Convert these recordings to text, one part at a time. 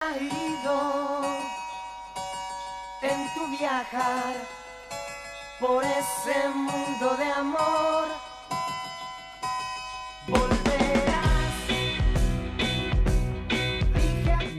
ido en tu viajar por ese mundo de amor. Volverás.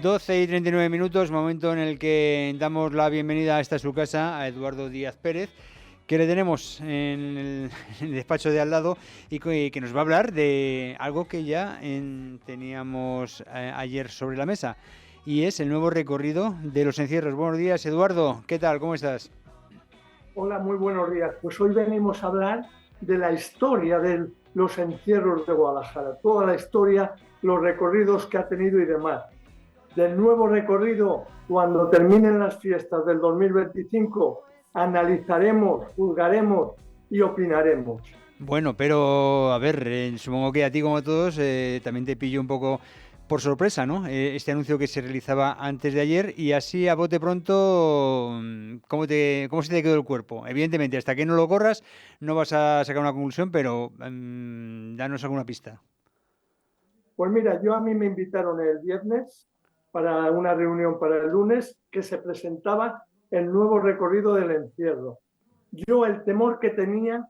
12:39, momento en el que damos la bienvenida a esta su casa a Eduardo Díaz Pérez, que le tenemos en el despacho de al lado y que nos va a hablar de algo que ya teníamos ayer sobre la mesa, y es el nuevo recorrido de los encierros. Buenos días, Eduardo, ¿qué tal? ¿Cómo estás? Hola, muy buenos días. Pues hoy venimos a hablar de la historia de los encierros de Guadalajara, toda la historia, los recorridos que ha tenido y demás. Del nuevo recorrido, cuando terminen las fiestas del 2025, analizaremos, juzgaremos y opinaremos. Bueno, pero a ver, supongo que a ti, como a todos, también te pillo un poco por sorpresa, ¿no? Este anuncio que se realizaba antes de ayer, y así a bote pronto, ¿cómo se te quedó el cuerpo? Evidentemente, hasta que no lo corras, no vas a sacar una conclusión, pero danos alguna pista. Pues mira, a mí me invitaron el viernes para una reunión para el lunes, que se presentaba el nuevo recorrido del encierro. Yo el temor que tenía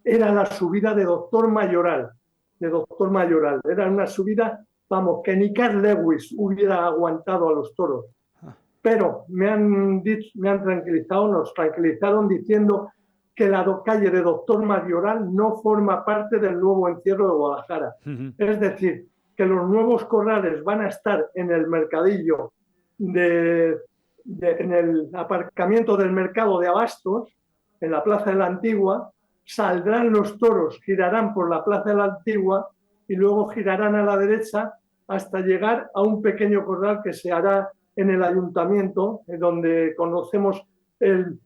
era la subida de Doctor Mayoral. Era una subida, vamos, que ni Carl Lewis hubiera aguantado a los toros. Pero nos tranquilizaron diciendo que la calle de Doctor Mayoral no forma parte del nuevo encierro de Guadalajara. Es decir, que los nuevos corrales van a estar en el mercadillo, en el aparcamiento del mercado de Abastos, en la Plaza de la Antigua. Saldrán los toros, girarán por la Plaza de la Antigua y luego girarán a la derecha hasta llegar a un pequeño corral que se hará en el ayuntamiento, donde conocemos el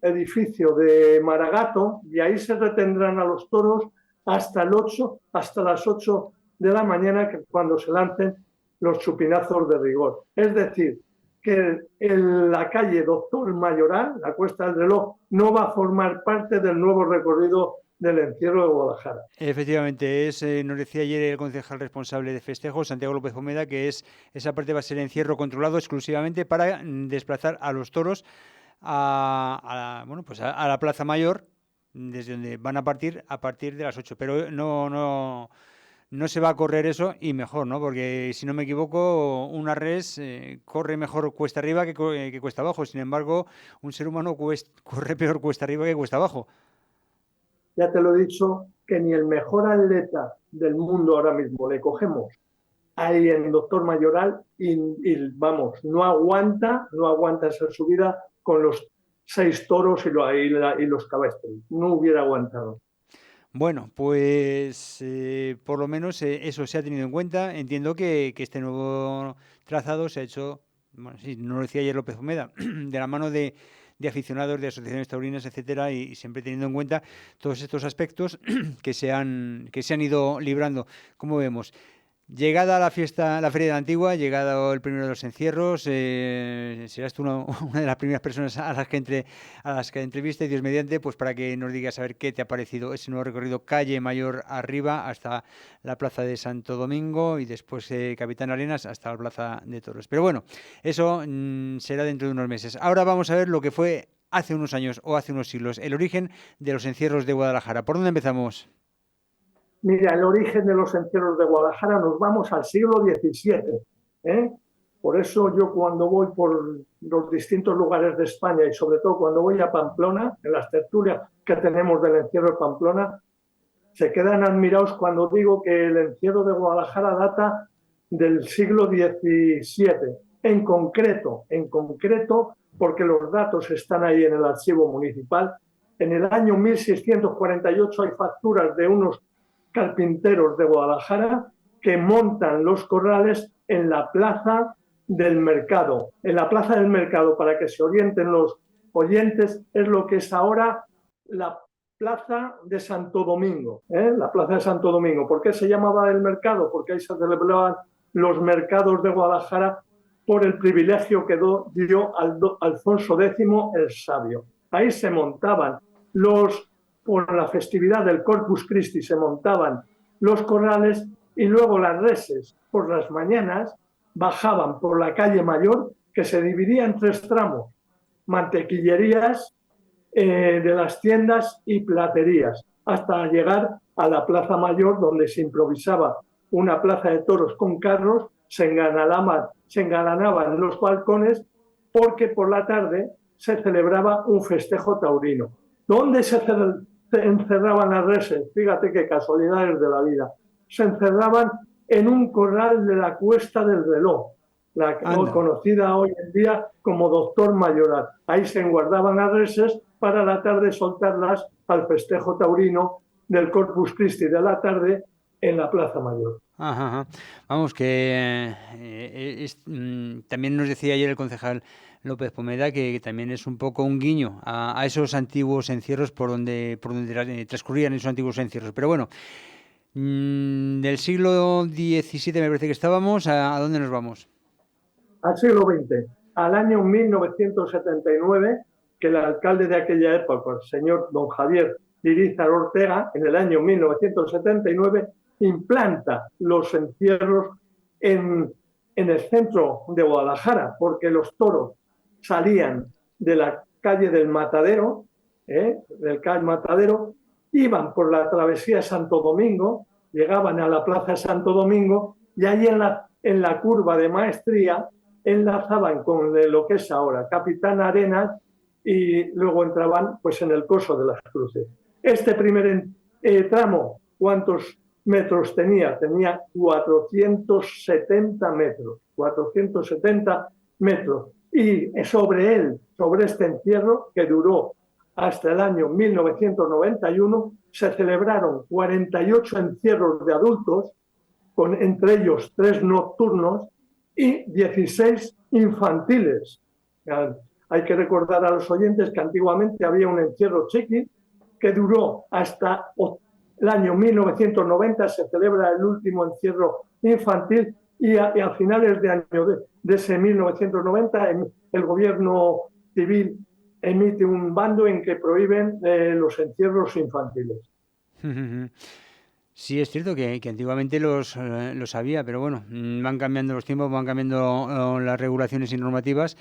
edificio de Maragato, y ahí se retendrán a los toros hasta las 8 de la mañana, cuando se lancen los chupinazos de rigor. Es decir, que la calle Doctor Mayoral, la Cuesta del Reloj, no va a formar parte del nuevo recorrido del encierro de Guadalajara. Efectivamente, nos decía ayer el concejal responsable de festejos, Santiago López Pomeda, que esa parte va a ser encierro controlado exclusivamente para desplazar a los toros a la Plaza Mayor, desde donde van a partir de las 8. Pero no se va a correr eso, y mejor, ¿no? Porque, si no me equivoco, una res corre mejor cuesta arriba que cuesta abajo. Sin embargo, un ser humano corre peor cuesta arriba que cuesta abajo. Ya te lo he dicho, que ni el mejor atleta del mundo ahora mismo le cogemos ahí en Doctor Mayoral y vamos, no aguanta esa subida con los 6 toros y los cabestros. No hubiera aguantado. Bueno, pues por lo menos eso se ha tenido en cuenta. Entiendo que este nuevo trazado se ha hecho, bueno, sí, no lo decía ayer López Pomeda, de la mano de aficionados, de asociaciones taurinas, etcétera, y siempre teniendo en cuenta todos estos aspectos que se han ido librando. Como vemos, llegada la Feria de la Antigua, llegado el primero de los encierros, serás tú una de las primeras personas a las que entreviste, Dios mediante, pues para que nos digas a ver qué te ha parecido ese nuevo recorrido, calle Mayor arriba hasta la Plaza de Santo Domingo, y después Capitán Arenas hasta la Plaza de Toros. Pero bueno, eso será dentro de unos meses. Ahora vamos a ver lo que fue hace unos años o hace unos siglos, el origen de los encierros de Guadalajara. ¿Por dónde empezamos? Mira, el origen de los encierros de Guadalajara, nos vamos al siglo XVII. Por eso yo, cuando voy por los distintos lugares de España, y sobre todo cuando voy a Pamplona, en las tertulias que tenemos del encierro de Pamplona, se quedan admirados cuando digo que el encierro de Guadalajara data del siglo XVII. En concreto, porque los datos están ahí en el archivo municipal. En el año 1648 hay facturas de unos carpinteros de Guadalajara que montan los corrales en la plaza del mercado. En la plaza del mercado, para que se orienten los oyentes, es lo que es ahora la plaza de Santo Domingo. La plaza de Santo Domingo. ¿Por qué se llamaba el mercado? Porque ahí se celebraban los mercados de Guadalajara por el privilegio que dio Alfonso X el Sabio. Ahí se montaban por la festividad del Corpus Christi, se montaban los corrales, y luego las reses por las mañanas bajaban por la calle Mayor, que se dividía en 3 tramos: mantequillerías, de las tiendas y platerías, hasta llegar a la Plaza Mayor, donde se improvisaba una plaza de toros con carros, se engalanaban los balcones, porque por la tarde se celebraba un festejo taurino. ¿Dónde se encerraban las reses? Fíjate qué casualidades de la vida. Se encerraban en un corral de la Cuesta del Reloj, la conocida hoy en día como Doctor Mayoral. Ahí se guardaban las reses para la tarde soltarlas al festejo taurino del Corpus Christi de la tarde en la Plaza Mayor. Ajá, ajá. Vamos, que también nos decía ayer el concejal López Pomeda que también es un poco un guiño a esos antiguos encierros por donde transcurrían esos antiguos encierros. Pero bueno, del siglo XVII me parece que estábamos. ¿A dónde nos vamos? Al siglo XX, al año 1979, que el alcalde de aquella época, el señor don Javier Irízar Ortega, en el año 1979, implanta los encierros en el centro de Guadalajara, porque los toros salían de la calle del Matadero, iban por la travesía Santo Domingo, llegaban a la Plaza Santo Domingo y ahí en la curva de Maestría enlazaban con lo que es ahora Capitán Arenas y luego entraban pues en el Coso de las Cruces. Este primer tramo, ¿cuántos metros tenía? Tenía 470 metros. 470 metros. Y sobre este encierro, que duró hasta el año 1991, se celebraron 48 encierros de adultos, entre ellos 3 nocturnos y 16 infantiles. Hay que recordar a los oyentes que antiguamente había un encierro chiqui que duró hasta el año 1990, se celebra el último encierro infantil y a finales de año de ese 1990 el gobierno civil emite un bando en que prohíben los encierros infantiles. Sí, es cierto que antiguamente los había, pero bueno, van cambiando los tiempos, van cambiando las regulaciones y normativas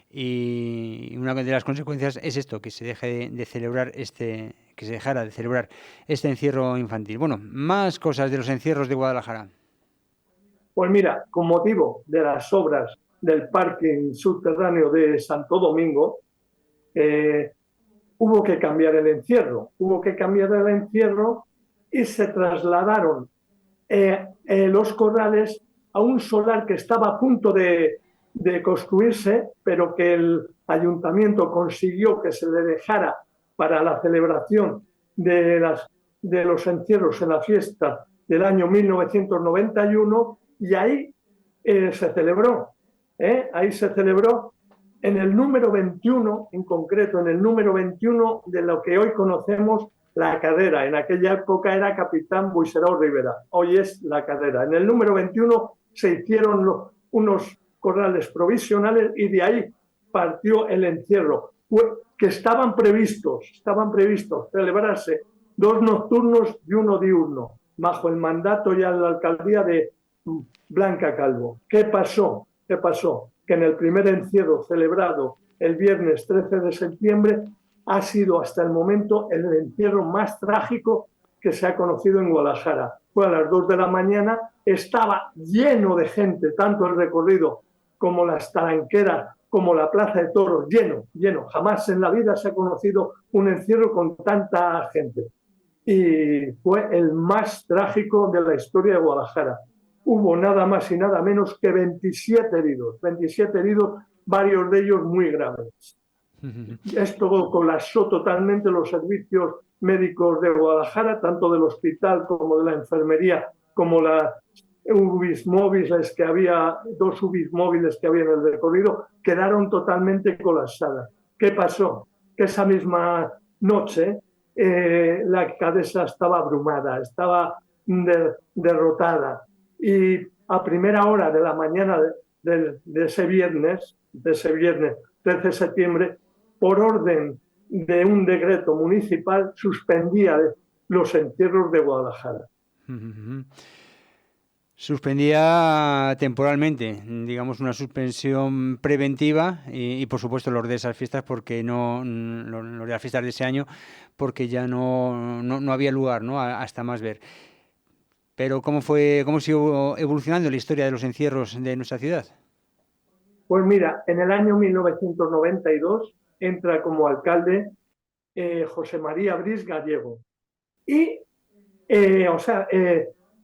y una de las consecuencias es esto, que se deje de celebrar que se dejara de celebrar este encierro infantil. Bueno, más cosas de los encierros de Guadalajara. Pues mira, con motivo de las obras del parking subterráneo de Santo Domingo, hubo que cambiar el encierro. Y se trasladaron los corrales a un solar que estaba a punto de construirse, pero que el ayuntamiento consiguió que se le dejara para la celebración de los encierros en la fiesta del año 1991, y ahí se celebró. Ahí se celebró en el número 21, en concreto en el número 21 de lo que hoy conocemos la Carrera. En aquella época era Capitán Buiserao Rivera, hoy es la Carrera. En el número 21 se hicieron unos corrales provisionales y de ahí partió el encierro, que estaban previstos celebrarse 2 nocturnos y 1 diurno, bajo el mandato ya de la alcaldía de Blanca Calvo. ¿Qué pasó? Que en el primer encierro celebrado el viernes 13 de septiembre ha sido hasta el momento el encierro más trágico que se ha conocido en Guadalajara. Fue a las 2 de la mañana, estaba lleno de gente, tanto el recorrido como las talanqueras, como la Plaza de Toros, lleno. Jamás en la vida se ha conocido un encierro con tanta gente. Y fue el más trágico de la historia de Guadalajara. Hubo nada más y nada menos que 27 heridos, varios de ellos muy graves. Esto colapsó totalmente los servicios médicos de Guadalajara, tanto del hospital como de la enfermería, como las UBIs móviles que había, 2 UBIs móviles que había en el recorrido, quedaron totalmente colapsadas. ¿Qué pasó? Que esa misma noche la alcaldesa estaba abrumada, estaba derrotada, y a primera hora de la mañana de ese viernes 13 de septiembre, por orden de un decreto municipal, suspendía los encierros de Guadalajara. Suspendía temporalmente, digamos, una suspensión preventiva y, por supuesto los de esas fiestas porque los de las fiestas de ese año porque ya no había lugar, ¿no? Hasta más ver. Pero cómo siguió evolucionando la historia de los encierros de nuestra ciudad? Pues mira, en el año 1992 entra como alcalde José María Bris Gallego y, o sea,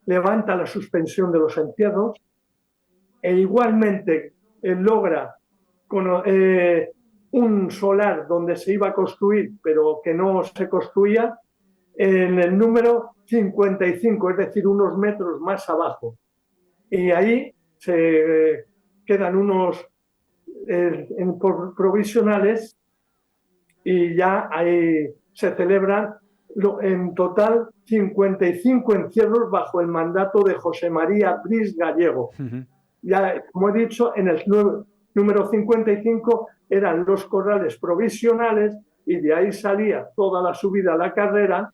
levanta la suspensión de los encierros e igualmente logra un solar donde se iba a construir, pero que no se construía, en el número 55, es decir, unos metros más abajo. Y ahí se quedan unos provisionales y ya ahí se celebran en total 55 encierros bajo el mandato de José María Bris Gallego. Uh-huh. Ya, como he dicho, en el número 55 eran los corrales provisionales y de ahí salía toda la subida a la carrera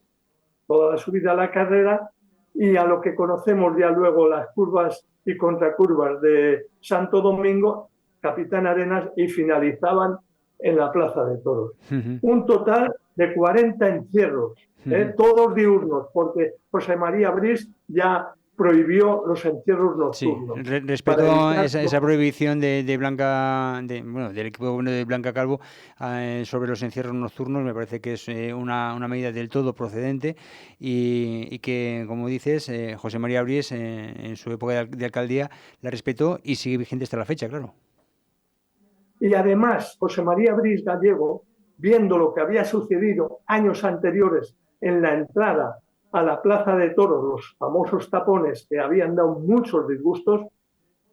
y a lo que conocemos ya luego las curvas y contracurvas de Santo Domingo, Capitán Arenas, y finalizaban en la Plaza de Toros. Uh-huh. Un total de 40 encierros, todos diurnos, porque José María Bris ya prohibió los encierros nocturnos. Sí, respetó esa prohibición de Blanca, del equipo de gobierno de Blanca Calvo sobre los encierros nocturnos. Me parece que es una medida del todo procedente y que, como dices, José María Bris en su época de alcaldía la respetó y sigue vigente hasta la fecha, claro. Y además, José María Bris Gallego, viendo lo que había sucedido años anteriores en la entrada a la Plaza de Toros, los famosos tapones que habían dado muchos disgustos,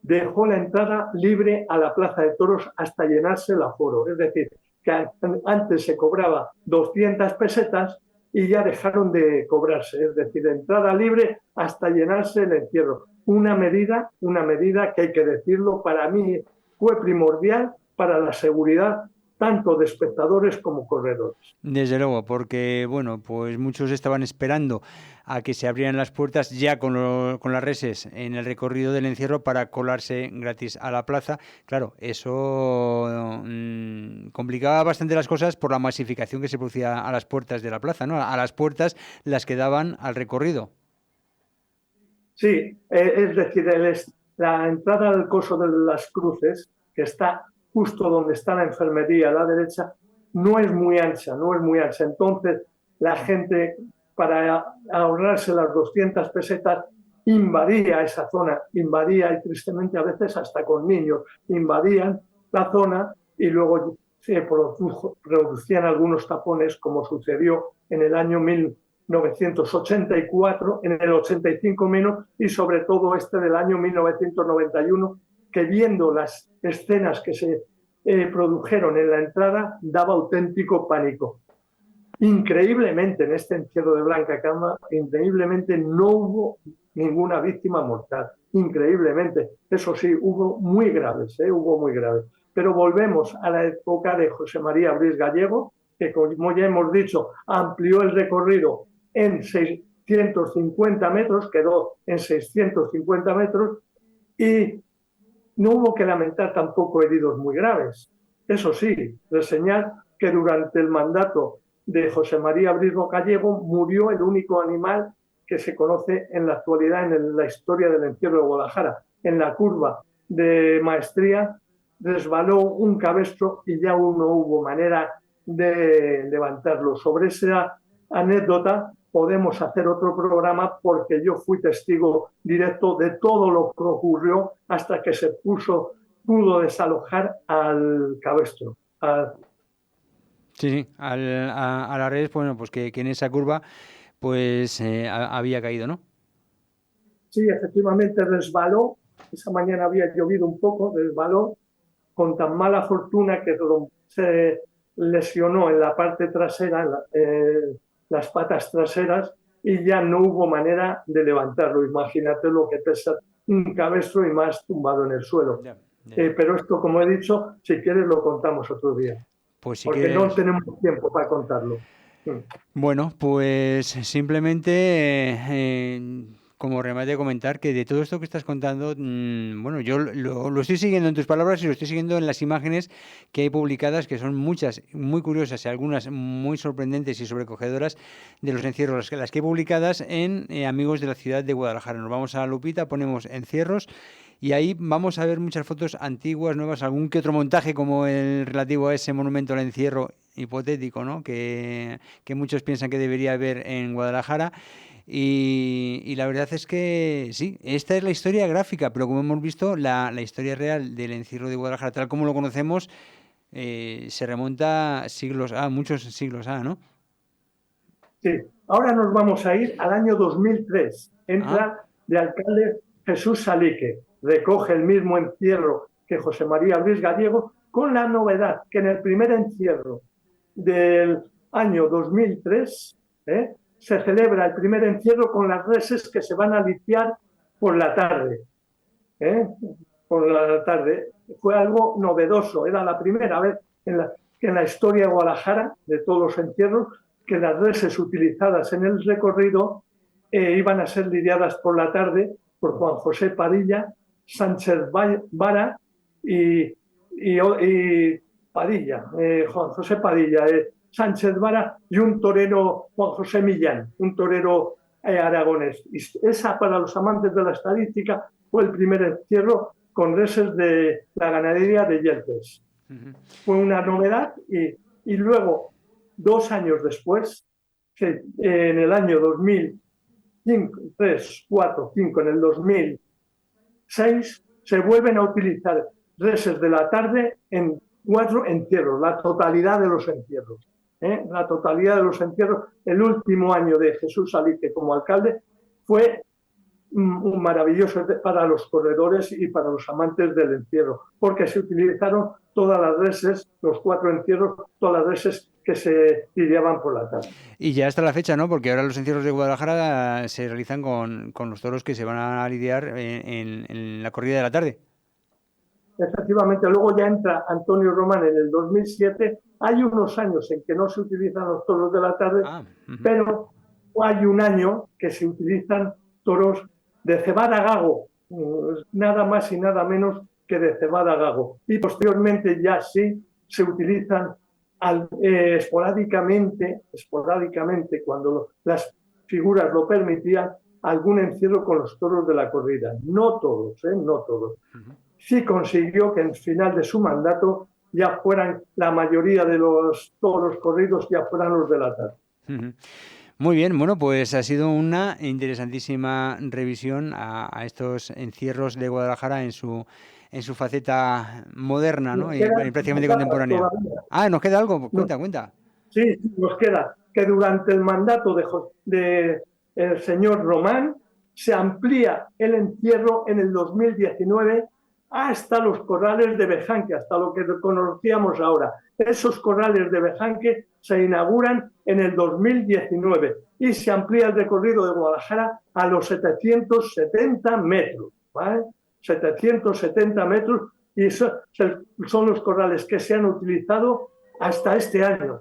dejó la entrada libre a la Plaza de Toros hasta llenarse el aforo. Es decir, que antes se cobraba 200 pesetas y ya dejaron de cobrarse. Es decir, entrada libre hasta llenarse el encierro. Una medida que hay que decirlo, para mí fue primordial para la seguridad tanto de espectadores como corredores. Desde luego, porque bueno, pues muchos estaban esperando a que se abrieran las puertas ya con las reses en el recorrido del encierro para colarse gratis a la plaza. Claro, eso complicaba bastante las cosas por la masificación que se producía a las puertas de la plaza, ¿no? A las puertas las que daban al recorrido. Sí, es decir, la entrada al Coso de las Cruces, que está justo donde está la enfermería a la derecha, no es muy ancha. Entonces, la gente, para ahorrarse las 200 pesetas, invadía esa zona, y tristemente a veces hasta con niños, invadían la zona y luego se producían algunos tapones, como sucedió en el año 1984, en el 85 menos, y sobre todo del año 1991, que viendo las escenas que se produjeron en la entrada daba auténtico pánico. Increíblemente, en este encierro de Blanca Calvo, increíblemente no hubo ninguna víctima mortal. Increíblemente. Eso sí, hubo muy graves. Pero volvemos a la época de José María Bris Gallego, que, como ya hemos dicho, amplió el recorrido en 650 metros, quedó en 650 metros, y no hubo que lamentar tampoco heridos muy graves. Eso sí, reseñar que durante el mandato de José María Bris Gallego murió el único animal que se conoce en la actualidad en la historia del encierro de Guadalajara. En la curva de Maestría resbaló un cabestro y ya no hubo manera de levantarlo. Sobre esa anécdota podemos hacer otro programa, porque yo fui testigo directo de todo lo que ocurrió hasta que se pudo desalojar al cabestro. Sí, a la red, bueno, pues que en esa curva pues había caído, ¿no? Sí, efectivamente resbaló. Esa mañana había llovido un poco, resbaló con tan mala fortuna que se lesionó en la parte trasera, las patas traseras, y ya no hubo manera de levantarlo. Imagínate lo que pesa un cabestro y más tumbado en el suelo. Pero esto, como he dicho, si quieres lo contamos otro día. Pues si porque quieres... no tenemos tiempo para contarlo. Bueno, pues simplemente como remate comentar que de todo esto que estás contando, bueno, yo lo estoy siguiendo en tus palabras y lo estoy siguiendo en las imágenes que hay publicadas, que son muchas, muy curiosas y algunas muy sorprendentes y sobrecogedoras de los encierros, las que hay publicadas en Amigos de la Ciudad de Guadalajara. Nos vamos a Lupita, ponemos encierros y ahí vamos a ver muchas fotos antiguas, nuevas, algún que otro montaje como el relativo a ese monumento al encierro hipotético, ¿no? Que muchos piensan que debería haber en Guadalajara. Y la verdad es que sí, esta es la historia gráfica, pero como hemos visto, la historia real del encierro de Guadalajara, tal como lo conocemos, se remonta muchos siglos ¿no? Sí, ahora nos vamos a ir al año 2003. Ah, Entra de alcalde Jesús Salique, recoge el mismo encierro que José María Luis Gallego, con la novedad que en el primer encierro del año 2003 se celebra el primer encierro con las reses que se van a liciar por la tarde. Por la tarde. Fue algo novedoso, era la primera vez que en la historia de Guadalajara, de todos los encierros, que las reses utilizadas en el recorrido iban a ser lidiadas por la tarde por Juan José Padilla, Sánchez Vara y Padilla, Juan José Padilla, Sánchez Vara y un torero, Juan José Millán, un torero aragonés. Y esa, para los amantes de la estadística, fue el primer encierro con reses de la ganadería de Yeltes. Fue una novedad y luego, 2 años después, en el año 2005, 3, 4, 5, en el 2006, se vuelven a utilizar reses de la tarde en 4 encierros, la totalidad de los encierros. La totalidad de los encierros. El último año de Jesús Salique como alcalde fue un maravilloso para los corredores y para los amantes del encierro, porque se utilizaron todas las reses, los 4 encierros, todas las reses que se lidiaban por la tarde. y ya hasta la fecha, ¿no? Porque ahora los encierros de Guadalajara se realizan con los toros que se van a lidiar en la corrida de la tarde. Efectivamente, luego ya entra Antonio Román en el 2007. Hay unos años en que no se utilizan los toros de la tarde, pero hay un año que se utilizan toros de cebada gago, nada más y nada menos que de cebada gago. Y posteriormente ya sí se utilizan esporádicamente, cuando las figuras lo permitían, algún encierro con los toros de la corrida. No todos, no todos. Sí consiguió que en final de su mandato ya fueran la mayoría de los toros corridos, ya fueran los de la tarde. Muy bien, bueno, pues ha sido una interesantísima revisión a estos encierros de Guadalajara en su faceta moderna, ¿no? Y prácticamente contemporánea. Todavía. ¿Nos queda algo? Cuenta. Sí, nos queda que durante el mandato de el señor Román se amplía el encierro en el 2019 hasta los corrales de Bejanque, hasta lo que conocíamos ahora. Esos corrales de Bejanque se inauguran en el 2019 y se amplía el recorrido de Guadalajara a los 770 metros, ¿vale? 770 metros, y son los corrales que se han utilizado hasta este año.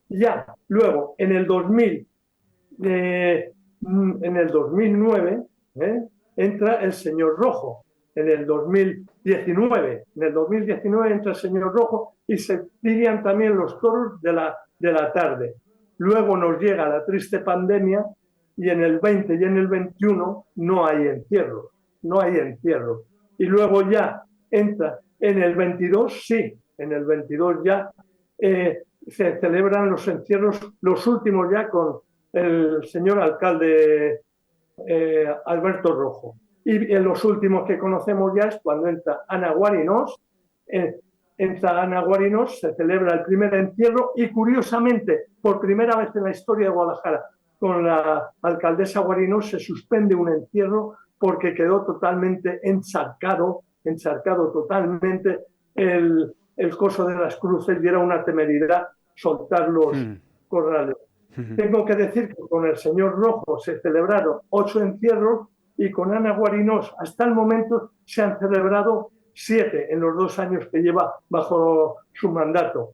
Ya, luego, en el 2009, entra el señor Rojo. En el 2019 entra el señor Rojo y se lidian también los toros de la tarde. Luego nos llega la triste pandemia y en el 20 y en el 21 no hay encierro. Y luego ya entra en el 22, sí, en el 22 ya se celebran los encierros, los últimos ya con el señor alcalde Alberto Rojo. Y en los últimos que conocemos ya es cuando entra Ana Guarinos. Entra Ana Guarinos, se celebra el primer encierro y, curiosamente, por primera vez en la historia de Guadalajara, con la alcaldesa Guarinos se suspende un encierro porque quedó totalmente encharcado totalmente el coso de las cruces y era una temeridad soltar los corrales. Tengo que decir que con el señor Rojo se celebraron 8 encierros y con Ana Guarinos hasta el momento se han celebrado 7 en los 2 años que lleva bajo su mandato.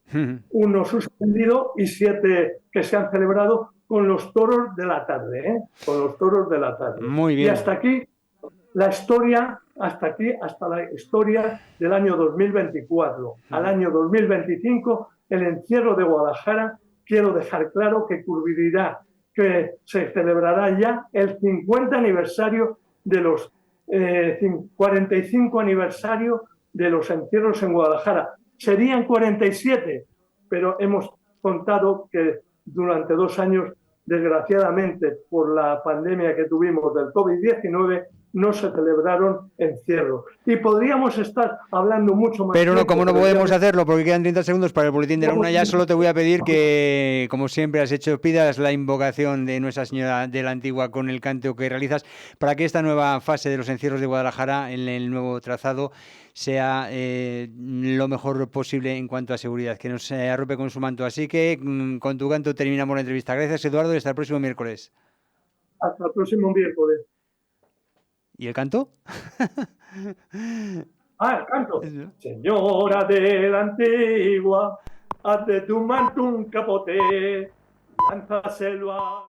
1 suspendido y 7 que se han celebrado con los toros de la tarde, ¿eh? Con los toros de la tarde. Muy bien. Y hasta aquí la historia, hasta la historia del año 2024. Al año 2025, el encierro de Guadalajara, quiero dejar claro que cubrirá, que se celebrará ya el 50 aniversario de los 45 aniversario de los encierros en Guadalajara. Serían 47, pero hemos contado que durante 2 años, desgraciadamente, por la pandemia que tuvimos del COVID-19, no se celebraron encierros. Y podríamos estar hablando mucho más. Pero no, tiempo, como no pero podemos ya... hacerlo porque quedan 30 segundos para el boletín de la una, ya solo te voy a pedir que, como siempre has hecho, pidas la invocación de Nuestra Señora de la Antigua con el canto que realizas para que esta nueva fase de los encierros de Guadalajara en el nuevo trazado sea lo mejor posible en cuanto a seguridad, que nos arrope con su manto. Así que con tu canto terminamos la entrevista. Gracias, Eduardo, y hasta el próximo miércoles. Hasta el próximo miércoles. ¿Y el canto? El canto. Señora de la Antigua, haz de tu manto un capote, lánzaselo a...